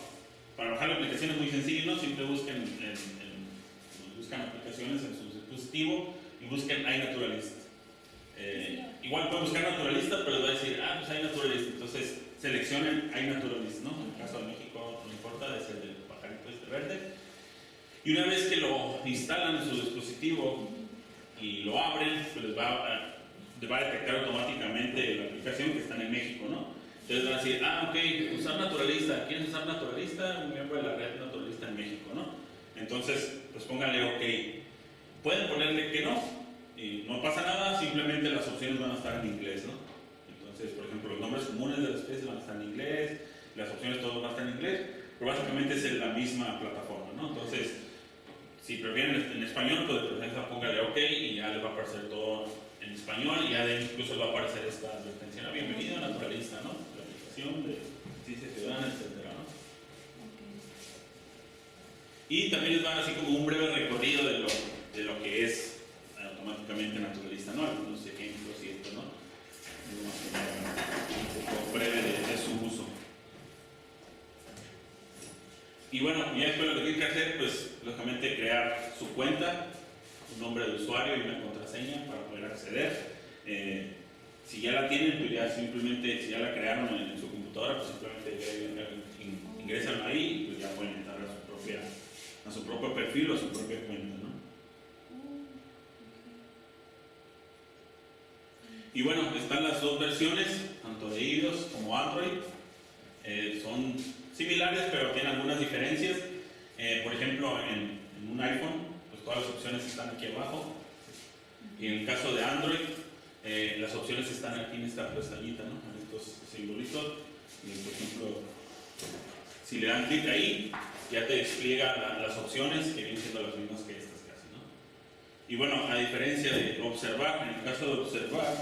para bajar la aplicación es muy sencillo, ¿no? Siempre buscan aplicaciones en su dispositivo y busquen iNaturalist. Igual pueden buscar naturalista, pero les va a decir, pues iNaturalist. Entonces seleccionen iNaturalist, ¿no? En el caso de México no importa, es el del pajarito este verde. Y una vez que lo instalan en su dispositivo y lo abren, pues les va a detectar automáticamente la aplicación que está en México, ¿no? Entonces van a decir, ok, usar naturalista, ¿quieren usar naturalista? Un miembro de la red naturalista en México, ¿no? Entonces, pues pónganle ok. Pueden ponerle que no, y no pasa nada, simplemente las opciones van a estar en inglés, ¿no? Entonces, por ejemplo, los nombres comunes de las especies van a estar en inglés, las opciones todas van a estar en inglés, pero básicamente es la misma plataforma, ¿no? Entonces, si prefieren en español, pues de preferencia póngale ok y ya les va a aparecer todo en español y ya incluso les va a aparecer esta advertencia, bienvenido a Naturalista, ¿no? La aplicación de ciencia ciudadana, etcétera, ¿no? Y también les dan así como un breve recorrido de lo que es automáticamente Naturalista, ¿no? Algunos ejemplos y esto, ¿no? Un poco breve de su uso. Y bueno, ya después lo que tienen que hacer, pues lógicamente crear su cuenta, un nombre de usuario y una contraseña para poder acceder. Si ya la tienen, pues ya simplemente, si ya la crearon en su computadora, pues simplemente ya ingresan ahí y pues ya pueden entrar a su propio perfil o a su propia cuenta, ¿no? Y bueno, están las dos versiones, tanto de iOS como Android. Son similares, pero tienen algunas diferencias. Por ejemplo, en un iPhone, pues todas las opciones están aquí abajo. Y en el caso de Android, las opciones están aquí en esta pestañita, ¿no? En estos simbolitos. Y por ejemplo, si le dan clic ahí, ya te despliega las opciones que vienen siendo las mismas que estas casi, ¿no? Y bueno, a diferencia de observar, en el caso de observar,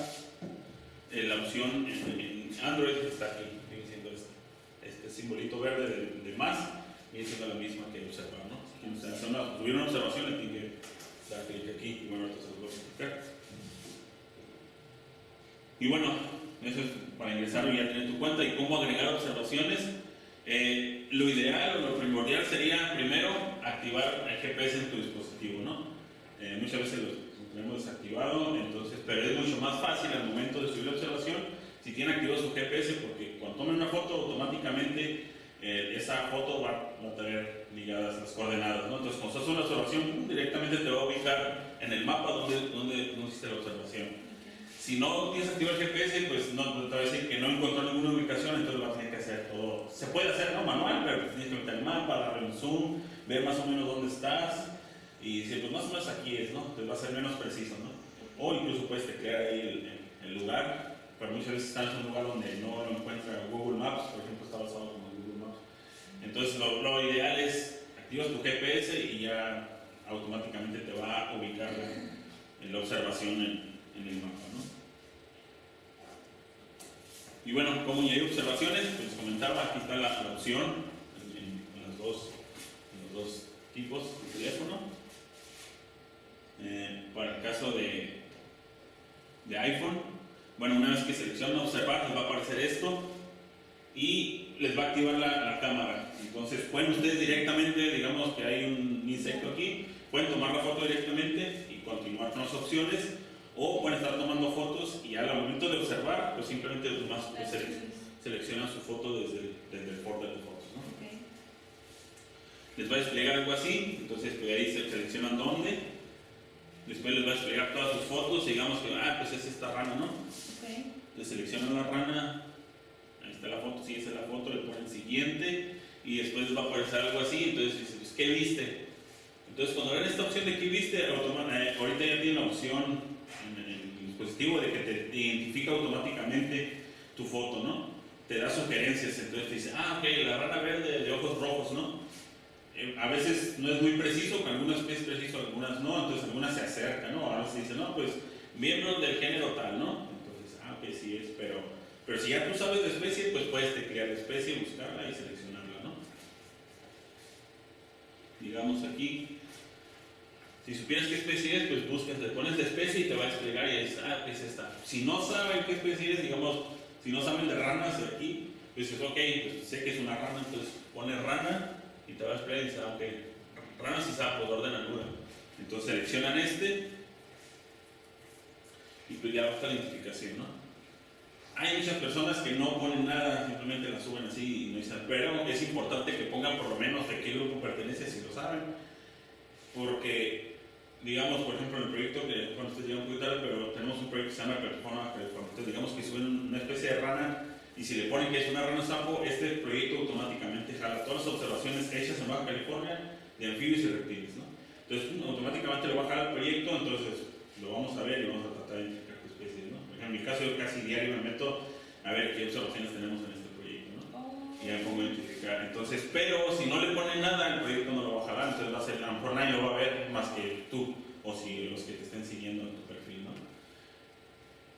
la opción en Android está aquí, viene siendo este simbolito verde de más, viene siendo la misma que observar, ¿no? Si tuvieron una observación, le tienen que dar clic aquí y bueno, ahorita se los voy a explicar. Y bueno, eso es para ingresar y ya tener tu cuenta y cómo agregar observaciones. Lo ideal o lo primordial sería primero activar el GPS en tu dispositivo, ¿no? Muchas veces lo tenemos desactivado, entonces, pero es mucho más fácil al momento de subir la observación si tiene activado su GPS, porque cuando tomen una foto automáticamente esa foto va a tener ligadas las coordenadas, ¿no? Entonces cuando estás haciendo la observación directamente te va a ubicar en el mapa donde hiciste la observación. Si no tienes activado el GPS, pues no, te va a decir que no encontró ninguna ubicación, entonces vas a tener que hacer todo. Se puede hacer, ¿no? Manual, pero tienes que meter el mapa, darle un zoom, ver más o menos dónde estás y decir, pues más o menos aquí es, ¿no? Entonces va a ser menos preciso, ¿no? O incluso puedes teclear ahí el lugar, pero muchas veces estás en un lugar donde no lo encuentra Google Maps, por ejemplo, está basado como en Google Maps. Entonces lo ideal es activas tu GPS y ya automáticamente te va a ubicar la observación en el mapa, ¿no? Y bueno, como ya hay observaciones, pues comentaba, aquí está la opción en los dos tipos de teléfono. Para el caso de iPhone, bueno, una vez que seleccionan observar, les va a aparecer esto y les va a activar la cámara. Entonces pueden ustedes directamente, digamos que hay un insecto aquí, pueden tomar la foto directamente y continuar con las opciones, o pueden estar tomando fotos y al momento de observar, pues simplemente los más seleccionan su foto desde el folder de fotos, ¿no? Okay. Les va a desplegar algo así, entonces pues ahí se seleccionan dónde, después les va a desplegar todas sus fotos y digamos que, pues es esta rana, ¿no? Okay. Les seleccionan la rana, ahí está la foto, sí, esa es la foto, le ponen siguiente y después les va a aparecer algo así, entonces dicen, pues ¿qué viste? Entonces cuando ven esta opción de qué viste, ahorita ya tiene la opción en el dispositivo de que te identifica automáticamente tu foto, ¿no? Te da sugerencias, entonces te dice, ok, la rana verde de ojos rojos, ¿no? A veces no es muy preciso, con algunas es preciso, algunas no, entonces algunas se acercan, ¿no? A veces dice, no, pues miembros del género tal, ¿no? Entonces, ok, sí es, pero si ya tú sabes de especie, pues puedes teclear la especie, buscarla y seleccionarla, ¿no? Digamos aquí, si supieras qué especie es, pues buscas, le pones la especie y te va a desplegar y dices, ¿qué es esta? Si no saben qué especie es, digamos, si no saben de ranas de aquí, pues dices, ok, pues sé que es una rana, entonces pones rana y te va a desplegar y dices, ok, ranas y sapos, orden alura. Entonces seleccionan y pues ya va a estar la identificación, ¿no? Hay muchas personas que no ponen nada, simplemente la suben así y no dicen, pero es importante que pongan por lo menos de qué grupo pertenece si lo saben, porque digamos, por ejemplo, en el proyecto que, bueno, ustedes llegan un poquito tarde, pero tenemos un proyecto que se llama Plataforma California. Entonces, digamos que suben una especie de rana y si le ponen que es una rana sapo, este proyecto automáticamente jala todas las observaciones hechas en Baja California de anfibios y reptiles, ¿no? Entonces, automáticamente lo va a jalar el proyecto, entonces lo vamos a ver y vamos a tratar de identificar qué especies, ¿no? En mi caso, yo casi diario me meto a ver qué observaciones tenemos en este proyecto, ¿no? Y ya me pongo a identificar. Entonces, pero si no le ponen nada, el proyecto no lo va a jalar, entonces va a ser, a lo mejor nadie lo va a ver más que tú, o si los que te estén siguiendo en tu perfil, ¿no?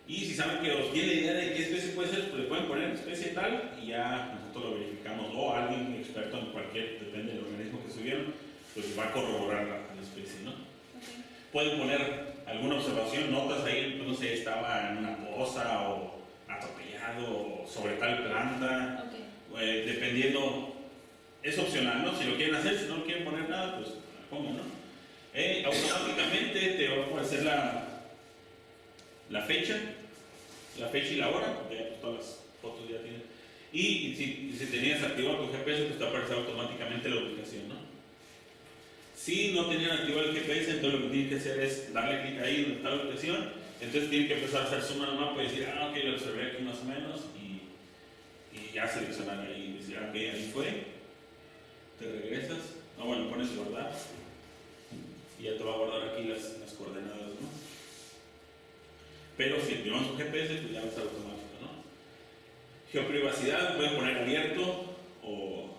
Y si saben que os tiene la idea de qué especie puede ser, pues le pueden poner especie tal y ya nosotros lo verificamos, o alguien experto en cualquier, depende del organismo que subieron, pues va a corroborar la especie, ¿no? Okay. Pueden poner alguna observación, notas ahí, pues no sé, estaba en una poza o atropellado o sobre tal planta. Okay. Dependiendo, es opcional, ¿no? Si lo quieren hacer, si no quieren poner nada, pues pongan, ¿no? Automáticamente te va a aparecer la fecha y la hora, porque ya pues, todas las fotos ya tienen. Y si tenías activado tu GPS, pues te va a aparecer automáticamente la ubicación, ¿no? Si no tenían activado el GPS, entonces lo que tienen que hacer es darle clic ahí donde está la ubicación, entonces tienen que empezar a hacer zoom al mapa y decir, ok, lo observé aquí más o menos, y ya seleccionar ahí y decir, ok, ahí fue, te regresas, bueno, pones guardar y ya te va a guardar aquí las coordenadas, ¿no? Pero si activamos un GPS, pues ya va a estar automático, ¿no? Geoprivacidad, pueden poner abierto o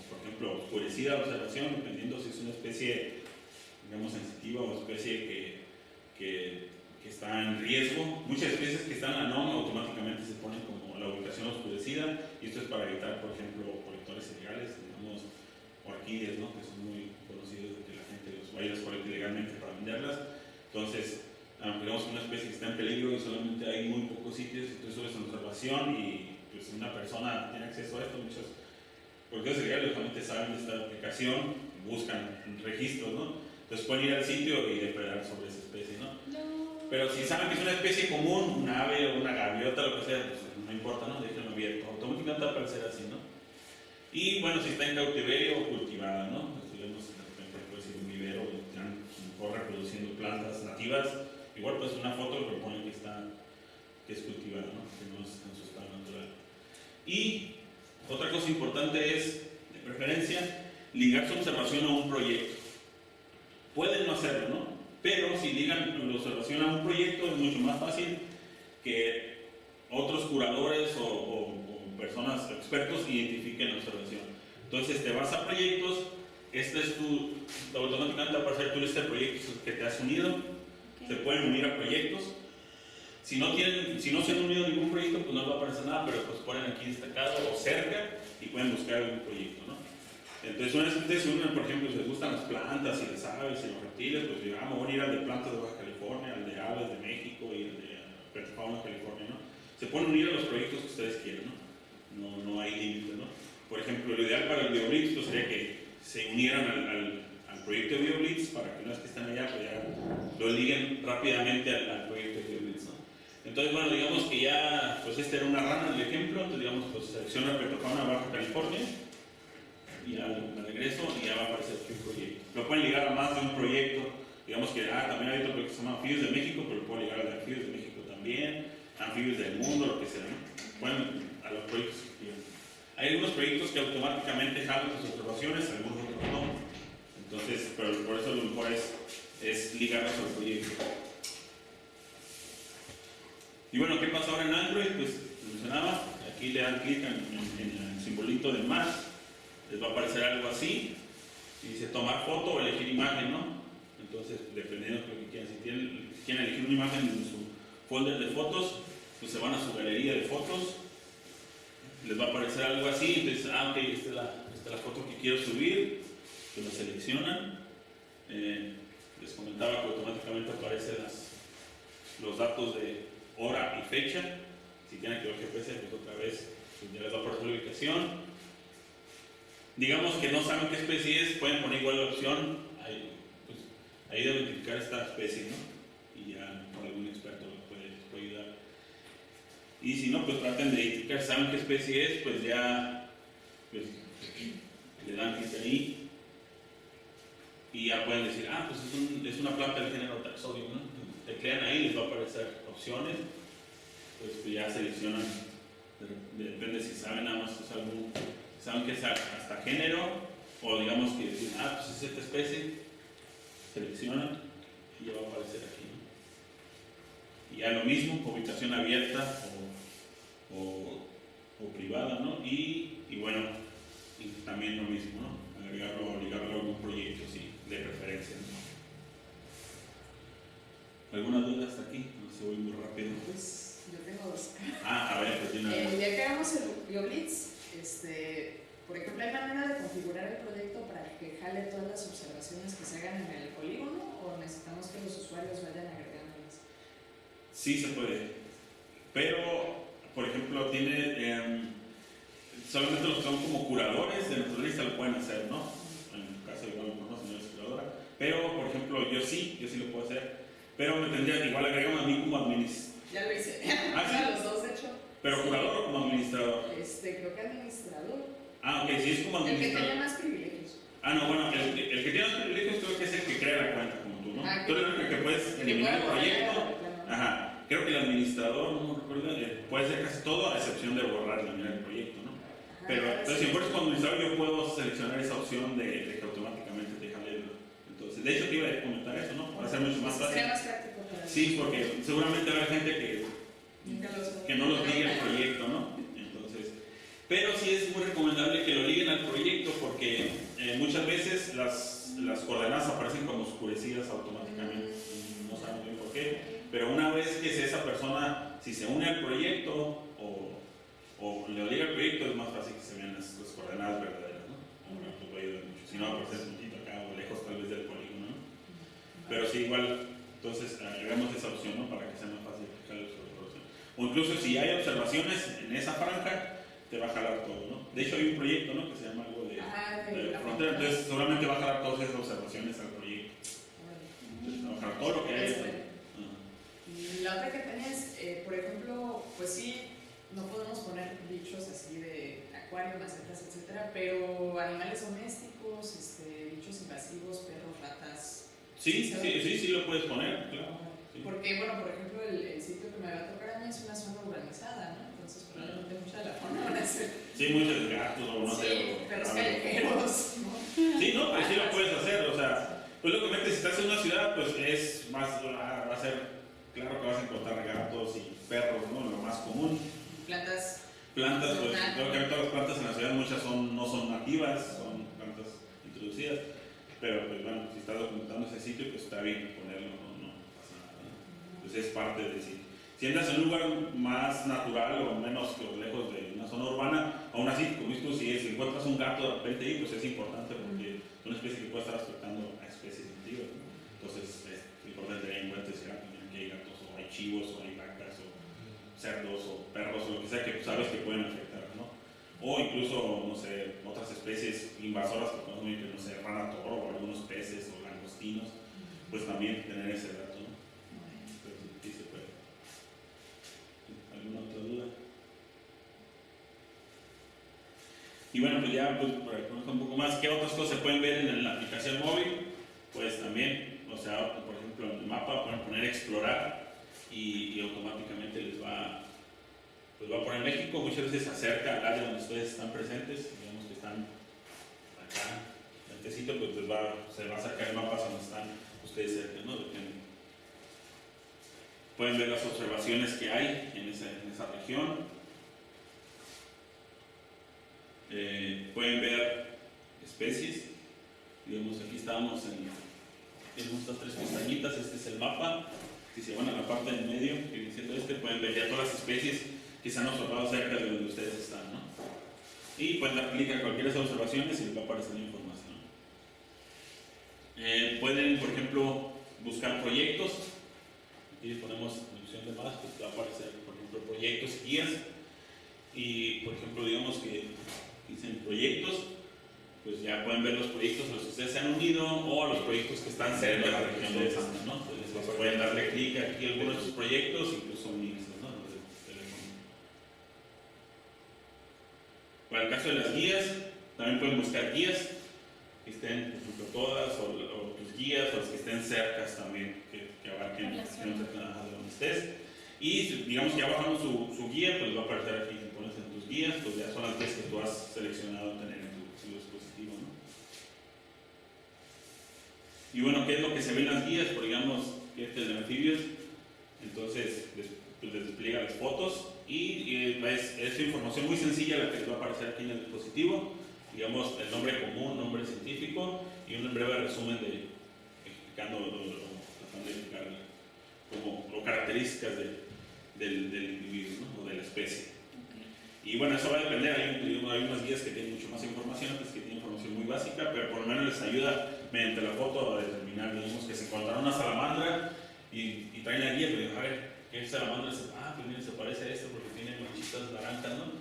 por ejemplo, oscurecida la observación, dependiendo si es una especie, digamos, sensitiva o especie que está en riesgo. Muchas especies que están en la NOM automáticamente se ponen como la ubicación oscurecida, y esto es para evitar, por ejemplo, colectores ilegales, digamos, orquídeas, ¿no? Que son muy conocidos de que la gente los vaya a las colecta ilegalmente para venderlas. Entonces, digamos, una especie que está en peligro y solamente hay muy pocos sitios, entonces subes en observación y pues una persona tiene acceso a esto, muchos colectores ilegales solamente saben de esta aplicación, buscan registros, ¿no? Entonces pueden ir al sitio y depredar sobre esa especie, ¿no? No. Pero si saben que es una especie común, un ave o una gaviota, lo que sea, pues no importa, ¿no? Déjenlo abierto. Automáticamente va a aparecer así, ¿no? Y bueno, si está en cautiverio o cultivada, ¿no? Estudiamos de repente puede ser un vivero, están reproduciendo plantas nativas. Igual pues una foto propone que es cultivada, ¿no? Que no es en su estado natural. Y otra cosa importante es, de preferencia, ligar su observación a un proyecto. Pueden no hacerlo, ¿no? Pero si ligan la observación a un proyecto es mucho más fácil que otros curadores o personas expertos identifiquen la observación. Entonces te vas a proyectos, automáticamente va a aparecer tu lista de proyectos que te has unido. Se pueden unir a proyectos. Si no se han unido a ningún proyecto, pues no les va a aparecer nada, pero pues ponen aquí destacado o cerca y pueden buscar algún proyecto, ¿no? Entonces, una vez que ustedes se unen, por ejemplo, si les gustan las plantas y las aves y los reptiles, pues digamos, voy a ir al de plantas de Baja California, al de aves de México y al de Petrofauna California, ¿no? Se pueden unir a los proyectos que ustedes quieran, ¿no? No hay límite, ¿no? Por ejemplo, lo ideal para el BioBlitz pues, sería que se unieran al proyecto de BioBlitz para que una vez que están allá, pues ya lo liguen rápidamente al proyecto de BioBlitz, ¿no? Entonces, bueno, digamos que ya, pues esta era una rana del ejemplo, entonces digamos, pues selecciona Petrofauna Baja California y al regreso y ya va a aparecer aquí un proyecto. Lo pueden ligar a más de un proyecto, digamos que también hay otro proyecto que se llama Anfibios de México, pero lo pueden ligar al de Anfibios de México también, Anfibios del Mundo, lo que sea, ¿no? Pueden a los proyectos que quieran. Hay algunos proyectos que automáticamente jalan sus observaciones, algunos otros no. Entonces, pero por eso lo mejor es ligarlos al proyecto. Y bueno, ¿qué pasa ahora en Android? Pues mencionaba, aquí le dan clic en el simbolito de más, les va a aparecer algo así, y dice tomar foto o elegir imagen, ¿no? Entonces, dependiendo de lo que quieran, si quieren elegir una imagen en su folder de fotos, pues se van a su galería de fotos, les va a aparecer algo así, entonces, ok, esta es la foto que quiero subir, que lo seleccionan, les comentaba que automáticamente aparecen los datos de hora y fecha, si tienen que ver GPS, pues otra vez pues ya les va a aparecer la ubicación. Digamos que no saben qué especie es, pueden poner igual la opción, ahí deben identificar esta especie, ¿no? Y ya por algún experto les puede ayudar. Y si no, pues traten de identificar, saben qué especie es, pues ya pues, le dan clic ahí y ya pueden decir, pues es una planta del género Taxodium, ¿no? Teclean ahí, les va a aparecer opciones, pues ya seleccionan, depende si saben nada más es algún, saben que es hasta género, o digamos que dicen, pues es esta especie, seleccionan y ya va a aparecer aquí, ¿no? Y ya lo mismo, ubicación abierta o privada, ¿no? Y bueno, y también lo mismo, ¿no? Agregarlo o ligarlo a algún proyecto, sí, de preferencia, ¿no? ¿Alguna duda hasta aquí? No sé, voy muy rápido. Pues yo tengo dos. A ver, pues tiene una. Ya que hagamos el BioBlitz, por ejemplo, ¿hay manera de configurar el proyecto para que jale todas las observaciones que se hagan en el polígono o necesitamos que los usuarios vayan agregándolas? Sí se puede, pero, por ejemplo, solamente los que son como curadores de naturalista lo pueden hacer, ¿no? En el caso igual no es curadora, pero, por ejemplo, yo sí lo puedo hacer. Pero me tendría que igual agregarme a mí como administrador. Ya lo hice. ¿Sí? Los dos, de hecho. ¿Pero sí. curador o como administrador? Creo que administrador. Ok, si es como El que administrador. tenga más privilegios. No, bueno, el que tiene más privilegios creo que es el que crea la cuenta, como tú, ¿no? Tú eres el que puedes eliminar el proyecto. Ajá. Creo que el administrador, no recuerdo, puede hacer casi todo a excepción de borrar y eliminar el proyecto, ¿no? Pero entonces, si fueres como administrador, yo puedo seleccionar esa opción de que automáticamente te jale. Entonces, de hecho, te iba a comentar eso, ¿no? Para hacer mucho más fácil. Sería más práctico para Sí, porque seguramente habrá gente que no los ligue al proyecto, ¿no? Entonces, pero sí es muy recomendable que lo liguen al proyecto porque muchas veces las coordenadas aparecen como oscurecidas automáticamente. No saben bien por qué. Pero una vez que esa persona, si se une al proyecto o le liga al proyecto, es más fácil que se vean las coordenadas verdaderas, ¿no? Bueno, pues va a ayudar mucho. Si no, va a aparecer un poquito acá o lejos tal vez del polígono, ¿no? Pero sí, igual. Entonces, agregamos esa opción, ¿no? Para que sea más fácil aplicar la observación. O incluso si hay observaciones en esa franja, te va a jalar todo, ¿no? De hecho, hay un proyecto, ¿no? Que se llama algo de frontera, entonces seguramente va a jalar todas esas observaciones al proyecto. bajar todo lo que hay. Eso, Y la otra que tenía es, por ejemplo, pues sí, no podemos poner bichos así de acuario, macetas, etcétera, pero animales domésticos, bichos invasivos, perros, ratas. Sí, ¿sabes? sí lo puedes poner, claro. Sí. Porque, bueno, por ejemplo, el sitio que me va a tocar a mí es una zona urbanizada, ¿no? Entonces, probablemente mucha de la fauna van a ser. Sí, muchos gatos o no sí, sé. perros algo. callejeros, ¿no? Sí, no, pero sí lo puedes hacer, o sea, pues lógicamente si estás en una ciudad, pues es más, va a ser, claro que vas a encontrar gatos y perros, ¿no? Lo más común. Plantas. Plantas, pues Nada. creo que todas las plantas en la ciudad muchas no son nativas, son plantas introducidas, pero pues bueno, si estás documentando ese sitio, pues está bien ponerlo, no pasa nada, ¿no? Pues es parte del sitio. Si andas en un lugar más natural o menos lejos de una zona urbana, aún así, como dices tú, si encuentras un gato de repente ahí, pues es importante porque es una especie que puede estar afectando a especies nativas, ¿no? Entonces es importante tener en cuenta ese gato, que hay gatos o hay chivos o hay vacas o cerdos o perros o lo que sea que sabes que pueden afectar, ¿no? O incluso, no sé, otras especies invasoras que conocemos, no sé, rana toro o algunos peces o langostinos, pues también tener ese dato, ¿no? Pero sí se puede. ¿Alguna otra duda? Y bueno, pues ya pues, para conocer un poco más, ¿qué otras cosas se pueden ver en la aplicación móvil? Pues también, o sea, por ejemplo, en el mapa pueden poner explorar y automáticamente les va a poner México. Muchas veces se acerca al área donde ustedes están presentes, digamos que están acá, en este sitio, pues se va a acercar el mapa donde están ustedes cerca, ¿no? Depende. Pueden ver las observaciones que hay en esa región. Pueden ver especies. Digamos, aquí estábamos en estas tres pestañitas. Este es el mapa. Si se van a la parte del medio, que viene siendo pueden ver ya todas las especies que se han observado cerca de donde ustedes están, ¿no? Y pueden dar clic a cualquiera de esas observaciones y les va a aparecer la información. Pueden, por ejemplo, buscar proyectos. Aquí ponemos la opción de más, pues va a aparecer, por ejemplo, proyectos y guías. Y, por ejemplo, digamos que dicen proyectos, pues ya pueden ver los proyectos a los que ustedes se han unido o a los proyectos que están cerca de la región de esta, ¿no? Entonces, pues pueden darle clic aquí a algunos de sus proyectos, incluso unirse, ¿no? Para el caso de las guías, también pueden buscar guías que estén, por ejemplo, todas, o tus guías, o las que estén cercas también, que abarquen la región cercana de donde estés. Y digamos que ya bajando su guía, pues va a aparecer aquí, si pones en tus guías, pues ya son las guías que tú has seleccionado tener en tu dispositivo, ¿no? Y bueno, ¿qué es lo que se ve en las guías? Por digamos, que este es de anfibios, entonces pues les despliega las fotos y es información muy sencilla la que les va a aparecer aquí en el dispositivo, digamos el nombre común, nombre científico y un breve resumen explicando tratando de explicar como características del individuo, ¿no? O de la especie. Y bueno, eso va a depender, hay unas guías que tienen mucho más información, otras que tienen información muy básica, pero por lo menos les ayuda mediante la foto a determinar, digamos que se encontraron una salamandra y traen la guía, pues a ver, ¿qué salamandra es? Pues mira, se parece a esto porque tiene manchitas naranjas, ¿no?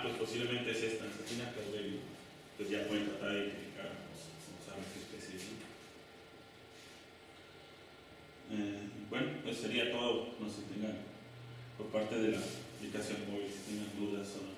Pues posiblemente es esta, Ansatina claudelio. Pues ya pueden tratar de identificar, no saben qué especie es, ¿no? Bueno, pues sería todo, no sé si tengan por parte de la aplicación móvil, si tengan dudas o no.